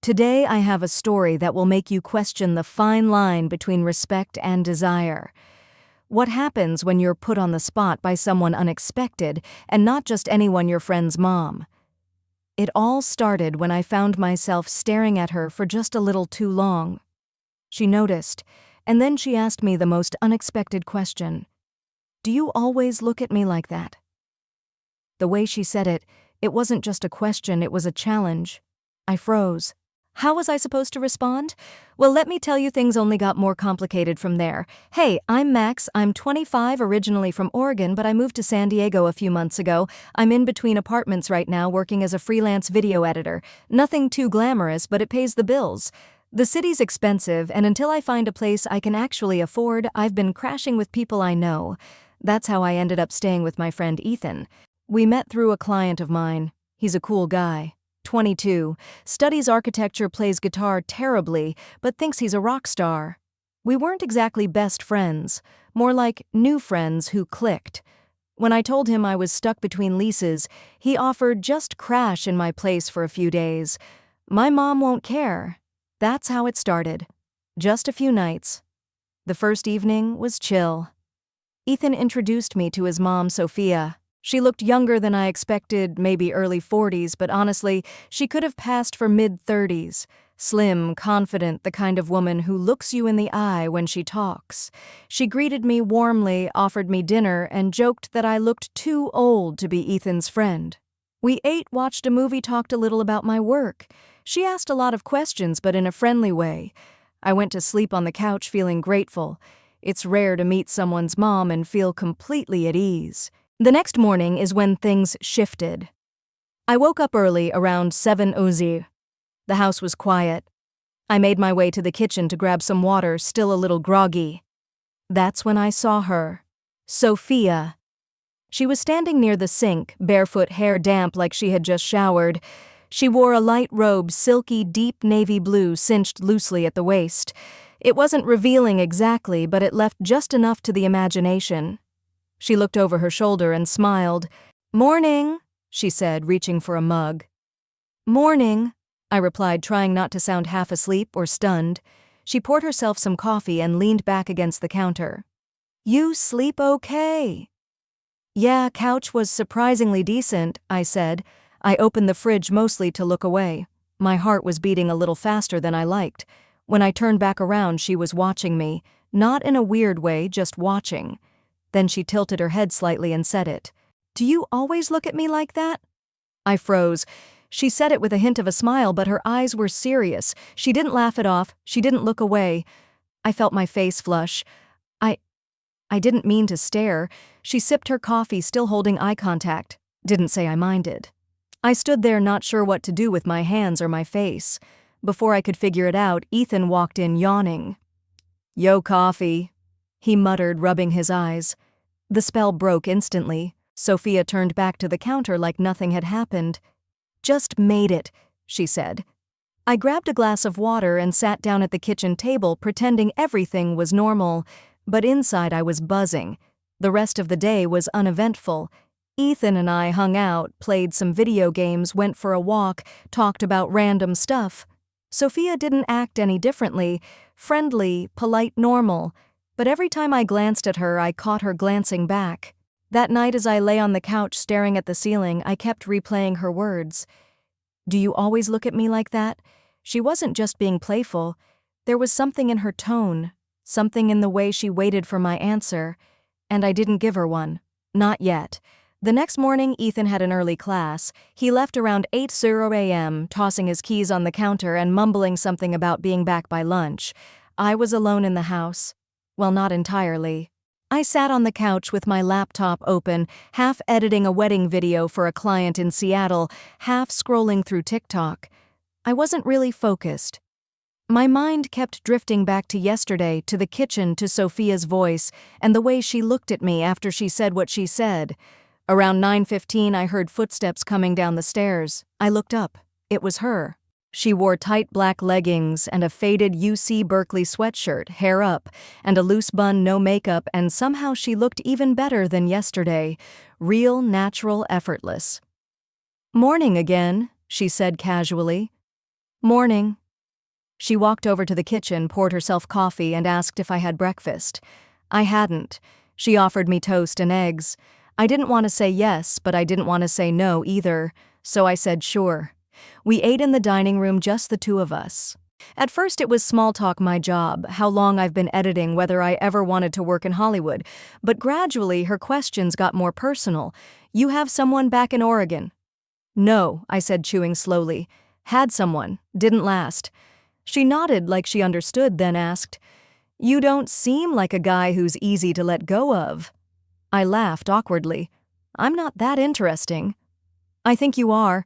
Today I have a story that will make you question the fine line between respect and desire. What happens when you're put on the spot by someone unexpected and not just anyone your friend's mom? It all started when I found myself staring at her for just a little too long. She noticed, and then she asked me the most unexpected question. "Do you always look at me like that?" The way she said it, it wasn't just a question, it was a challenge. I froze. How was I supposed to respond? Well, let me tell you, things only got more complicated from there. Hey, I'm Max. I'm 25, originally from Oregon, but I moved to San Diego a few months ago. I'm in between apartments right now working as a freelance video editor. Nothing too glamorous, but it pays the bills. The city's expensive, and until I find a place I can actually afford, I've been crashing with people I know. That's how I ended up staying with my friend Ethan. We met through a client of mine. He's a cool guy. 22, studies architecture, plays guitar terribly, but thinks he's a rock star. We weren't exactly best friends, more like new friends who clicked. When I told him I was stuck between leases, he offered just crash in my place for a few days. My mom won't care. That's how it started. Just a few nights. The first evening was chill. Ethan introduced me to his mom, Sophia. She looked younger than I expected, maybe early 40s, but honestly, she could have passed for mid-30s. Slim, confident, the kind of woman who looks you in the eye when she talks. She greeted me warmly, offered me dinner, and joked that I looked too old to be Ethan's friend. We ate, watched a movie, talked a little about my work. She asked a lot of questions, but in a friendly way. I went to sleep on the couch feeling grateful. It's rare to meet someone's mom and feel completely at ease. The next morning is when things shifted. I woke up early, around 7 OZ. The house was quiet. I made my way to the kitchen to grab some water, still a little groggy. That's when I saw her. Sophia. She was standing near the sink, barefoot, hair damp like she had just showered. She wore a light robe, silky, deep navy blue, cinched loosely at the waist. It wasn't revealing exactly, but it left just enough to the imagination. She looked over her shoulder and smiled. "Morning," she said, reaching for a mug. "Morning," I replied, trying not to sound half asleep or stunned. She poured herself some coffee and leaned back against the counter. "You sleep okay?" "Yeah, couch was surprisingly decent," I said. I opened the fridge mostly to look away. My heart was beating a little faster than I liked. When I turned back around, she was watching me, not in a weird way, just watching. Then she tilted her head slightly and said it. "Do you always look at me like that?" I froze. She said it with a hint of a smile, but her eyes were serious. She didn't laugh it off. She didn't look away. I felt my face flush. I didn't mean to stare. She sipped her coffee, still holding eye contact. Didn't say I minded. I stood there, not sure what to do with my hands or my face. Before I could figure it out, Ethan walked in, yawning. "Yo, coffee," he muttered, rubbing his eyes. The spell broke instantly. Sophia turned back to the counter like nothing had happened. "Just made it," she said. I grabbed a glass of water and sat down at the kitchen table, pretending everything was normal, but inside I was buzzing. The rest of the day was uneventful. Ethan and I hung out, played some video games, went for a walk, talked about random stuff. Sophia didn't act any differently, friendly, polite, normal. But every time I glanced at her, I caught her glancing back. That night as I lay on the couch staring at the ceiling, I kept replaying her words. "Do you always look at me like that?" She wasn't just being playful. There was something in her tone, something in the way she waited for my answer, and I didn't give her one. Not yet. The next morning, Ethan had an early class. He left around 8:00 a.m., tossing his keys on the counter and mumbling something about being back by lunch. I was alone in the house. Well, not entirely. I sat on the couch with my laptop open, half editing a wedding video for a client in Seattle, half scrolling through TikTok. I wasn't really focused. My mind kept drifting back to yesterday, to the kitchen, to Sophia's voice, and the way she looked at me after she said what she said. Around 9:15, I heard footsteps coming down the stairs. I looked up. It was her. She wore tight black leggings and a faded UC Berkeley sweatshirt, hair up, and a loose bun, no makeup, and somehow she looked even better than yesterday. Real, natural, effortless. "Morning again," she said casually. Morning. She walked over to the kitchen, poured herself coffee, and asked if I had breakfast. I hadn't. She offered me toast and eggs. I didn't want to say yes, but I didn't want to say no either, so I said sure. We ate in the dining room, just the two of us. At first it was small talk, my job, how long I've been editing, whether I ever wanted to work in Hollywood, but gradually her questions got more personal. You have someone back in Oregon? No, I said, chewing slowly. Had someone, didn't last. She nodded like she understood, then asked, You don't seem like a guy who's easy to let go of. I laughed awkwardly. I'm not that interesting. I think you are,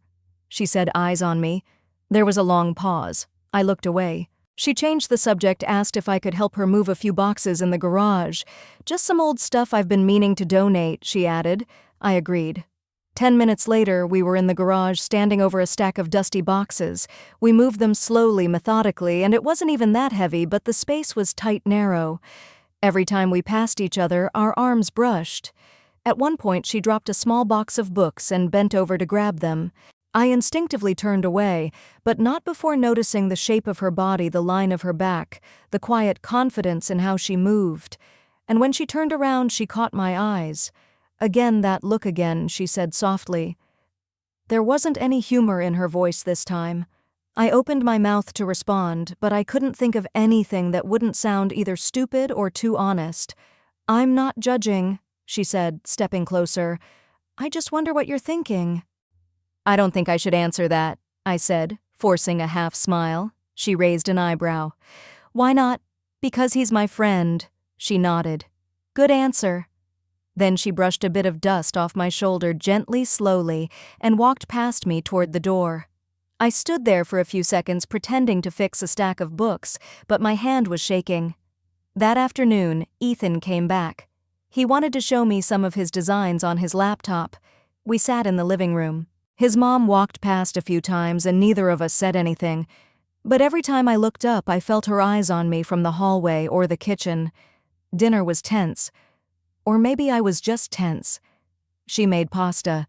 she said, eyes on me. There was a long pause. I looked away. She changed the subject, asked if I could help her move a few boxes in the garage. Just some old stuff I've been meaning to donate, she added. I agreed. 10 minutes later, we were in the garage, standing over a stack of dusty boxes. We moved them slowly, methodically, and it wasn't even that heavy, but the space was tight, narrow. Every time we passed each other, our arms brushed. At one point, she dropped a small box of books and bent over to grab them. I instinctively turned away, but not before noticing the shape of her body, the line of her back, the quiet confidence in how she moved. And when she turned around, she caught my eyes. Again, that look again, she said softly. There wasn't any humor in her voice this time. I opened my mouth to respond, but I couldn't think of anything that wouldn't sound either stupid or too honest. I'm not judging, she said, stepping closer. I just wonder what you're thinking. I don't think I should answer that, I said, forcing a half smile. She raised an eyebrow. Why not? Because he's my friend, she nodded. Good answer. Then she brushed a bit of dust off my shoulder gently, slowly, and walked past me toward the door. I stood there for a few seconds pretending to fix a stack of books, but my hand was shaking. That afternoon, Ethan came back. He wanted to show me some of his designs on his laptop. We sat in the living room. His mom walked past a few times and neither of us said anything. But every time I looked up, I felt her eyes on me from the hallway or the kitchen. Dinner was tense. Or maybe I was just tense. She made pasta.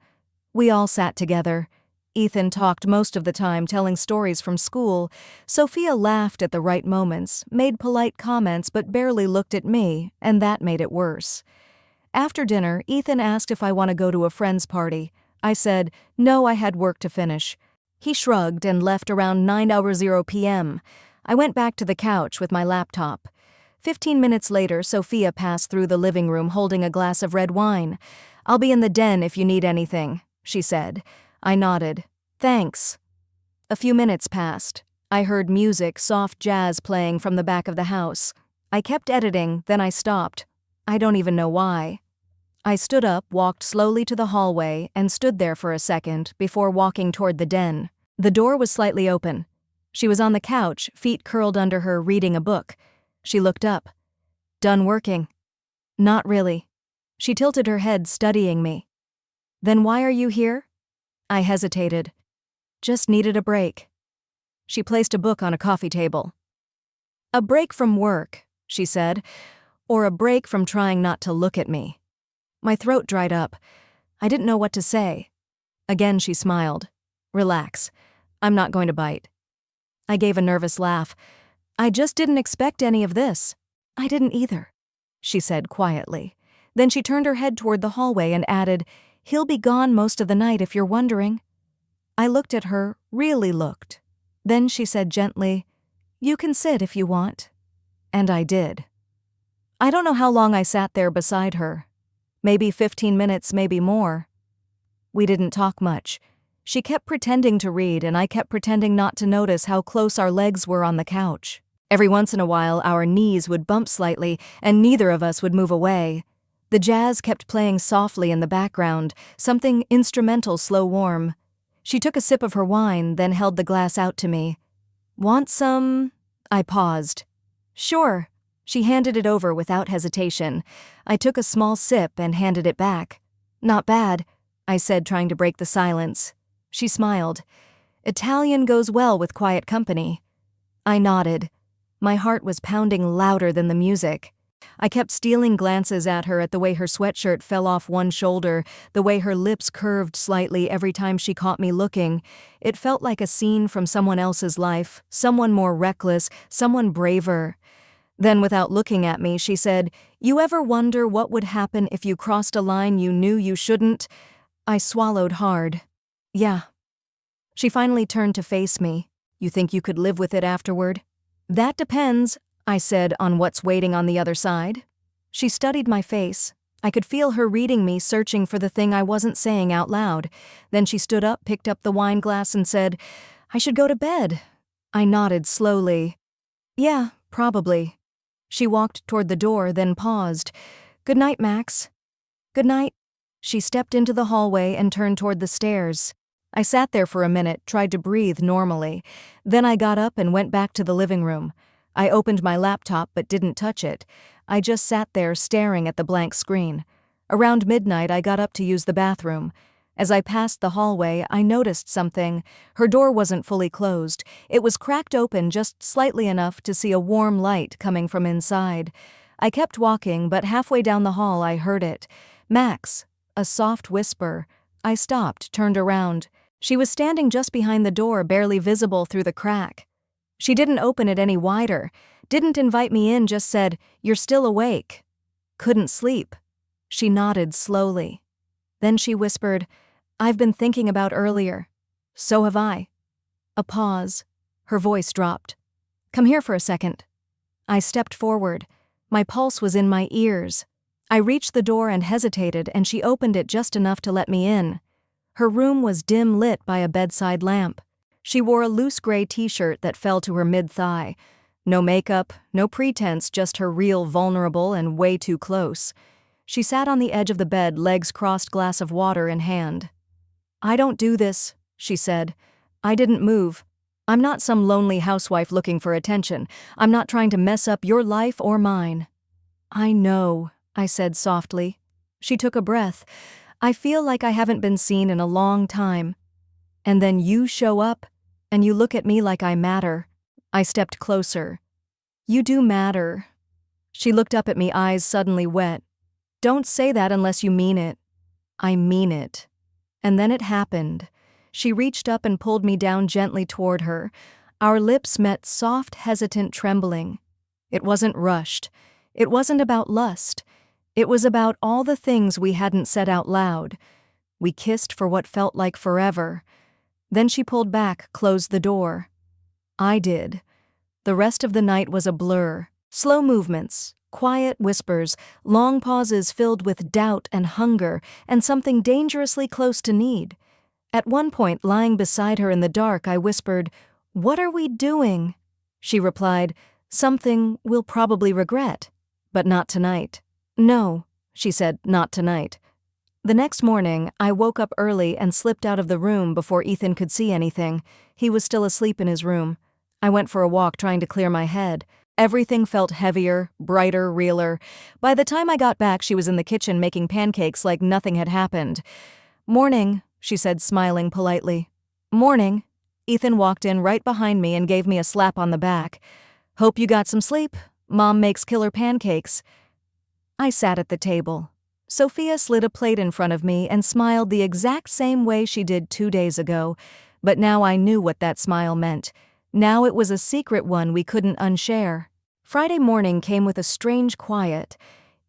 We all sat together. Ethan talked most of the time, telling stories from school. Sophia laughed at the right moments, made polite comments but barely looked at me, and that made it worse. After dinner, Ethan asked if I want to go to a friend's party. I said, no, I had work to finish. He shrugged and left around 9:00 p.m. I went back to the couch with my laptop. 15 minutes later, Sophia passed through the living room holding a glass of red wine. I'll be in the den if you need anything, she said. I nodded. Thanks. A few minutes passed. I heard music, soft jazz playing from the back of the house. I kept editing, then I stopped. I don't even know why. I stood up, walked slowly to the hallway, and stood there for a second before walking toward the den. The door was slightly open. She was on the couch, feet curled under her, reading a book. She looked up. Done working? Not really. She tilted her head, studying me. Then why are you here? I hesitated. Just needed a break. She placed a book on a coffee table. A break from work, she said, or a break from trying not to look at me. My throat dried up. I didn't know what to say. Again she smiled. Relax. I'm not going to bite. I gave a nervous laugh. I just didn't expect any of this. I didn't either, she said quietly. Then she turned her head toward the hallway and added, He'll be gone most of the night if you're wondering. I looked at her, really looked. Then she said gently, You can sit if you want. And I did. I don't know how long I sat there beside her. Maybe 15 minutes, maybe more. We didn't talk much. She kept pretending to read, and I kept pretending not to notice how close our legs were on the couch. Every once in a while, our knees would bump slightly, and neither of us would move away. The jazz kept playing softly in the background, something instrumental, slow, warm. She took a sip of her wine, then held the glass out to me. Want some? I paused. Sure. She handed it over without hesitation. I took a small sip and handed it back. Not bad, I said, trying to break the silence. She smiled. Italian goes well with quiet company. I nodded. My heart was pounding louder than the music. I kept stealing glances at her, at the way her sweatshirt fell off one shoulder, the way her lips curved slightly every time she caught me looking. It felt like a scene from someone else's life, someone more reckless, someone braver. Then, without looking at me, she said, "You ever wonder what would happen if you crossed a line you knew you shouldn't?" I swallowed hard. Yeah. She finally turned to face me. "You think you could live with it afterward?" "That depends," I said, "on what's waiting on the other side." She studied my face. I could feel her reading me, searching for the thing I wasn't saying out loud. Then she stood up, picked up the wine glass, and said, "I should go to bed." I nodded slowly. "Yeah, probably." She walked toward the door, then paused. "Good night, Max." "Good night." She stepped into the hallway and turned toward the stairs. I sat there for a minute, tried to breathe normally. Then I got up and went back to the living room. I opened my laptop but didn't touch it. I just sat there staring at the blank screen. Around midnight, I got up to use the bathroom. As I passed the hallway, I noticed something. Her door wasn't fully closed. It was cracked open just slightly enough to see a warm light coming from inside. I kept walking, but halfway down the hall I heard it. "Max," a soft whisper. I stopped, turned around. She was standing just behind the door, barely visible through the crack. She didn't open it any wider, didn't invite me in, just said, "You're still awake." "Couldn't sleep." She nodded slowly. Then she whispered, "I've been thinking about earlier." "So have I." A pause. Her voice dropped. "Come here for a second." I stepped forward. My pulse was in my ears. I reached the door and hesitated, and she opened it just enough to let me in. Her room was dim lit by a bedside lamp. She wore a loose gray t-shirt that fell to her mid-thigh. No makeup, no pretense, just her real, vulnerable, and way too close. She sat on the edge of the bed, legs crossed, glass of water in hand. "I don't do this," she said. "I didn't move. I'm not some lonely housewife looking for attention. I'm not trying to mess up your life or mine." "I know," I said softly. She took a breath. "I feel like I haven't been seen in a long time. And then you show up, and you look at me like I matter." I stepped closer. "You do matter." She looked up at me, eyes suddenly wet. "Don't say that unless you mean it." "I mean it." And then it happened. She reached up and pulled me down gently toward her. Our lips met, soft, hesitant trembling. It wasn't rushed. It wasn't about lust. It was about all the things we hadn't said out loud. We kissed for what felt like forever. Then she pulled back, closed the door. I did. The rest of the night was a blur. Slow movements, quiet whispers, long pauses filled with doubt and hunger, and something dangerously close to need. At one point, lying beside her in the dark, I whispered, "What are we doing?" She replied, "Something we'll probably regret, but not tonight." "No," she said, "not tonight." The next morning, I woke up early and slipped out of the room before Ethan could see anything. He was still asleep in his room. I went for a walk, trying to clear my head. Everything felt heavier, brighter, realer. By the time I got back, she was in the kitchen making pancakes like nothing had happened. "Morning," she said, smiling politely. "Morning." Ethan walked in right behind me and gave me a slap on the back. "Hope you got some sleep. Mom makes killer pancakes." I sat at the table. Sophia slid a plate in front of me and smiled the exact same way she did 2 days ago, but now I knew what that smile meant. Now it was a secret one we couldn't unshare. Friday morning came with a strange quiet.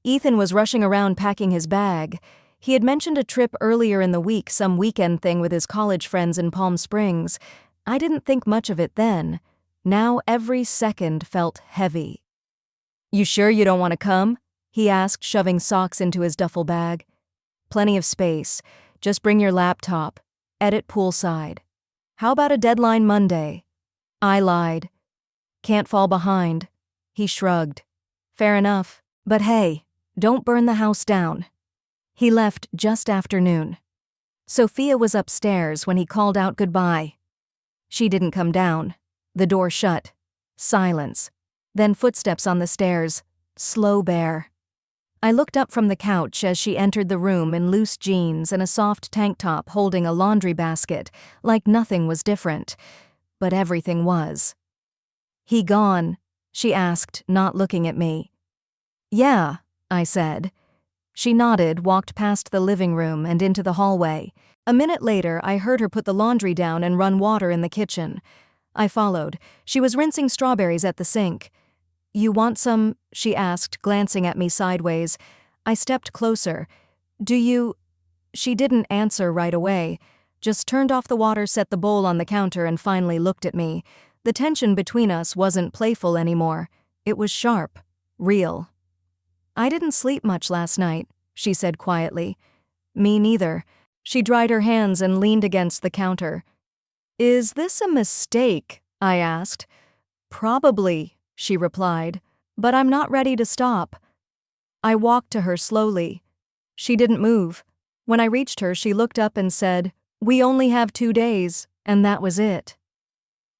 Ethan was rushing around packing his bag. He had mentioned a trip earlier in the week, some weekend thing with his college friends in Palm Springs. I didn't think much of it then. Now every second felt heavy. "You sure you don't want to come?" he asked, shoving socks into his duffel bag. "Plenty of space. Just bring your laptop. Edit poolside." "How about a deadline Monday?" I lied. "Can't fall behind." He shrugged. "Fair enough. But hey, don't burn the house down." He left just after noon. Sophia was upstairs when he called out goodbye. She didn't come down. The door shut. Silence. Then footsteps on the stairs. Slow bear. I looked up from the couch as she entered the room in loose jeans and a soft tank top, holding a laundry basket, like nothing was different. But everything was. "He gone?" she asked, not looking at me. Yeah, I said. She nodded, walked past the living room and into the hallway. A minute later, I heard her put the laundry down and run water in the kitchen. I followed. She was rinsing strawberries at the sink. You want some? She asked, glancing at me sideways. I stepped closer. Do you? She didn't answer right away, just turned off the water, set the bowl on the counter, and finally looked at me. The tension between us wasn't playful anymore. It was sharp, real. I didn't sleep much last night, she said quietly. Me neither. She dried her hands and leaned against the counter. Is this a mistake? I asked. Probably, she replied, but I'm not ready to stop. I walked to her slowly. She didn't move. When I reached her, she looked up and said, "We only have 2 days," and that was it.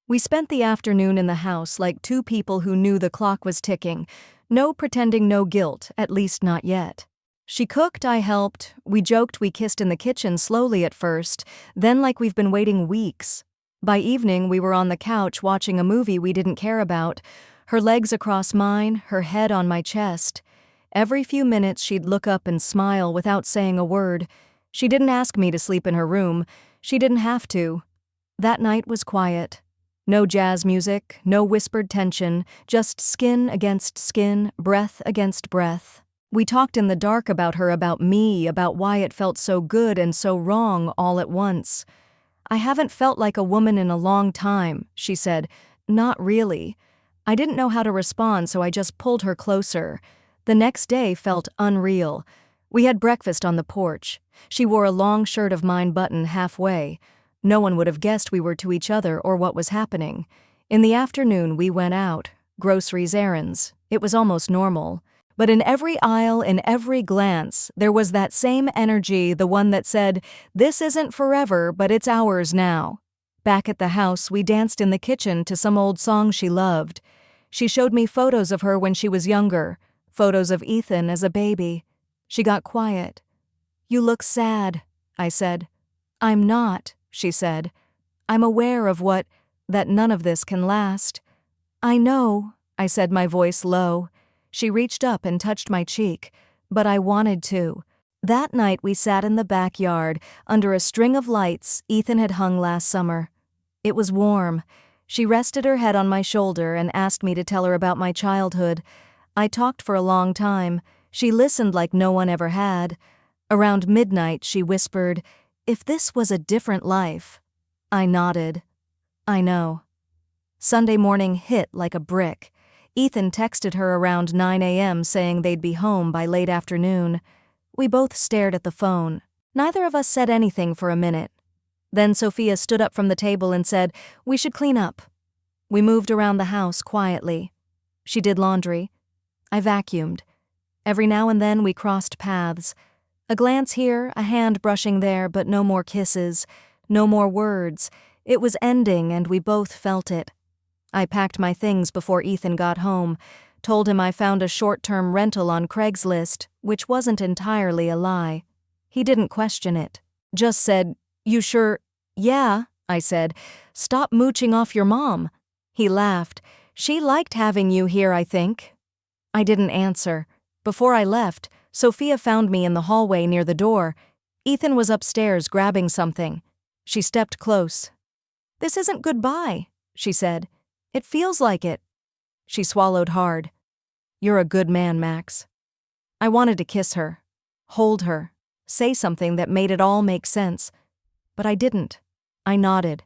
We spent the afternoon in the house like two people who knew the clock was ticking. No pretending, no guilt, at least not yet. She cooked, I helped. We joked, we kissed in the kitchen slowly at first, then like we've been waiting weeks. By evening, we were on the couch watching a movie we didn't care about, her legs across mine, her head on my chest. Every few minutes she'd look up and smile without saying a word. She didn't ask me to sleep in her room. She didn't have to. That night was quiet. No jazz music, no whispered tension, just skin against skin, breath against breath. We talked in the dark about her, about me, about why it felt so good and so wrong all at once. I haven't felt like a woman in a long time, she said. Not really. I didn't know how to respond, so I just pulled her closer. The next day felt unreal. We had breakfast on the porch. She wore a long shirt of mine buttoned halfway. No one would have guessed we were to each other or what was happening. In the afternoon, we went out. Groceries, errands. It was almost normal. But in every aisle, in every glance, there was that same energy, the one that said, "This isn't forever, but it's ours now." Back at the house, we danced in the kitchen to some old song she loved. She showed me photos of her when she was younger, photos of Ethan as a baby. She got quiet. "You look sad," I said. "I'm not," she said. "I'm aware of that none of this can last." "I know," I said, my voice low. She reached up and touched my cheek, but I wanted to. That night we sat in the backyard, under a string of lights Ethan had hung last summer. It was warm. She rested her head on my shoulder and asked me to tell her about my childhood. I talked for a long time. She listened like no one ever had. Around midnight, she whispered, "If this was a different life." I nodded. "I know." Sunday morning hit like a brick. Ethan texted her around 9 a.m. saying they'd be home by late afternoon. We both stared at the phone. Neither of us said anything for a minute. Then Sophia stood up from the table and said, "We should clean up." We moved around the house quietly. She did laundry. I vacuumed. Every now and then we crossed paths. A glance here, a hand brushing there, but no more kisses, no more words. It was ending and we both felt it. I packed my things before Ethan got home, told him I found a short-term rental on Craigslist, which wasn't entirely a lie. He didn't question it, just said, "You sure?" "Yeah," I said. "Stop mooching off your mom." He laughed. "She liked having you here, I think." I didn't answer. Before I left, Sophia found me in the hallway near the door. Ethan was upstairs grabbing something. She stepped close. "This isn't goodbye," she said. "It feels like it." She swallowed hard. "You're a good man, Max." I wanted to kiss her, hold her, say something that made it all make sense. But I didn't. I nodded.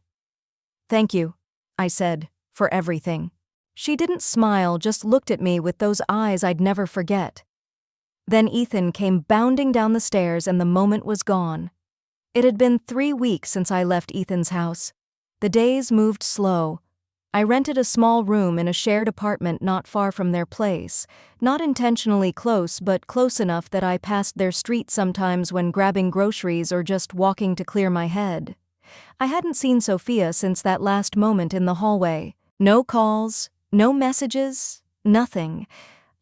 "Thank you," I said, "for everything." She didn't smile, just looked at me with those eyes I'd never forget. Then Ethan came bounding down the stairs and the moment was gone. It had been 3 weeks since I left Ethan's house. The days moved slow. I rented a small room in a shared apartment not far from their place, not intentionally close, but close enough that I passed their street sometimes when grabbing groceries or just walking to clear my head. I hadn't seen Sophia since that last moment in the hallway. No calls, no messages, nothing.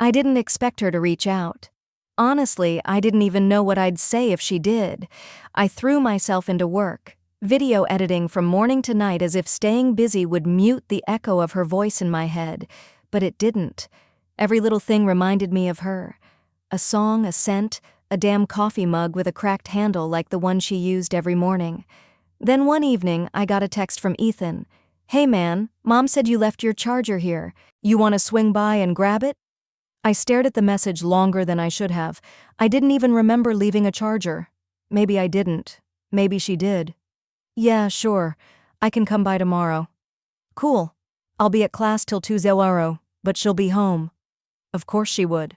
I didn't expect her to reach out. Honestly, I didn't even know what I'd say if she did. I threw myself into work, video editing from morning to night as if staying busy would mute the echo of her voice in my head, but it didn't. Every little thing reminded me of her. A song, a scent, a damn coffee mug with a cracked handle like the one she used every morning. Then one evening, I got a text from Ethan. "Hey man, Mom said you left your charger here. You want to swing by and grab it?" I stared at the message longer than I should have. I didn't even remember leaving a charger. Maybe I didn't. Maybe she did. "Yeah, sure. I can come by tomorrow." "Cool. I'll be at class till 2:00, but she'll be home." Of course she would.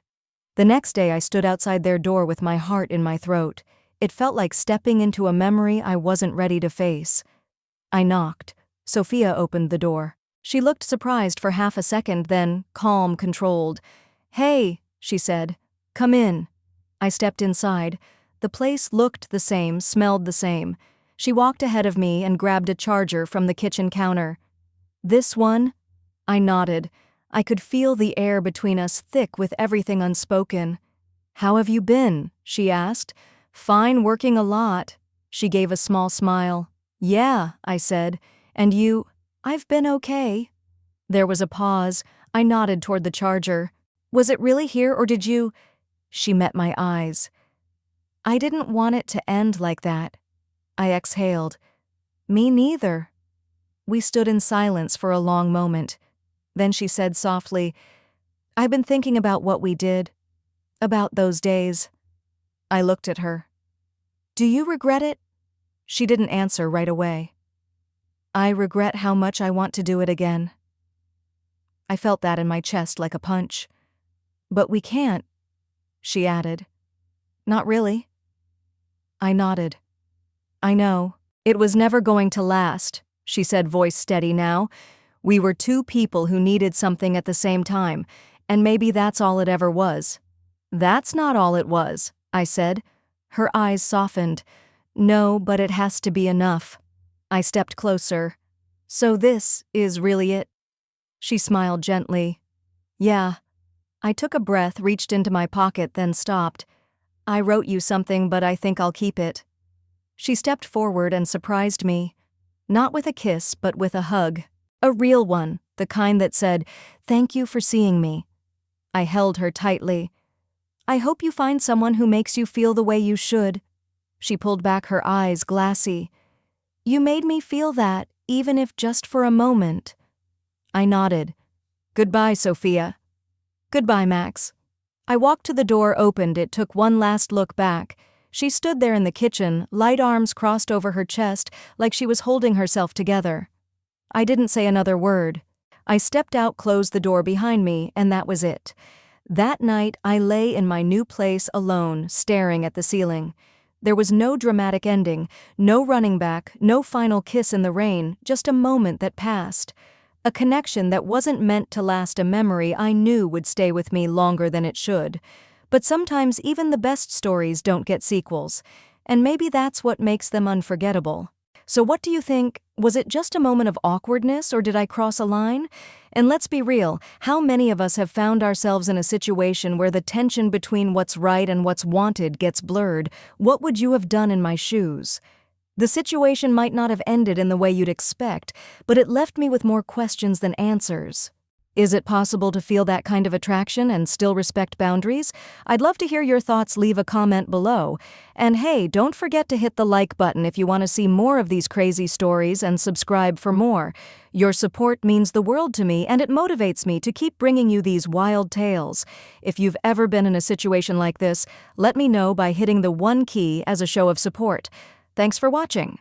The next day I stood outside their door with my heart in my throat. It felt like stepping into a memory I wasn't ready to face. I knocked. Sophia opened the door. She looked surprised for half a second, then calm, controlled. "Hey," she said. "Come in." I stepped inside. The place looked the same, smelled the same. She walked ahead of me and grabbed a charger from the kitchen counter. "This one?" I nodded. I could feel the air between us thick with everything unspoken. "How have you been?" she asked. "Fine, working a lot." She gave a small smile. "Yeah," I said. "And you?" "I've been okay." There was a pause. I nodded toward the charger. "Was it really here or did you—" She met my eyes. "I didn't want it to end like that." I exhaled. "Me neither." We stood in silence for a long moment. Then she said softly, "I've been thinking about what we did. About those days." I looked at her. "Do you regret it?" She didn't answer right away. "I regret how much I want to do it again." I felt that in my chest like a punch. "But we can't," she added. "Not really." I nodded. "I know. It was never going to last," she said, voice steady now. "We were two people who needed something at the same time, and maybe that's all it ever was." "That's not all it was," I said. Her eyes softened. "No, but it has to be enough." I stepped closer. "So this is really it?" She smiled gently. "Yeah." I took a breath, reached into my pocket, then stopped. "I wrote you something, but I think I'll keep it." She stepped forward and surprised me. Not with a kiss, but with a hug. A real one, the kind that said, "Thank you for seeing me." I held her tightly. "I hope you find someone who makes you feel the way you should." She pulled back her eyes, glassy. "You made me feel that, even if just for a moment." I nodded. "Goodbye, Sophia." "Goodbye, Max." I walked to the door, opened it, took one last look back. She stood there in the kitchen, light arms crossed over her chest, like she was holding herself together. I didn't say another word. I stepped out, closed the door behind me, and that was it. That night, I lay in my new place alone, staring at the ceiling. There was no dramatic ending, no running back, no final kiss in the rain, just a moment that passed. A connection that wasn't meant to last, a memory I knew would stay with me longer than it should. But sometimes even the best stories don't get sequels, and maybe that's what makes them unforgettable. So what do you think? Was it just a moment of awkwardness, or did I cross a line? And let's be real, how many of us have found ourselves in a situation where the tension between what's right and what's wanted gets blurred? What would you have done in my shoes? The situation might not have ended in the way you'd expect, but it left me with more questions than answers. Is it possible to feel that kind of attraction and still respect boundaries? I'd love to hear your thoughts. Leave a comment below. And hey, don't forget to hit the like button if you want to see more of these crazy stories, and subscribe for more. Your support means the world to me, and it motivates me to keep bringing you these wild tales. If you've ever been in a situation like this, let me know by hitting the 1 key as a show of support. Thanks for watching.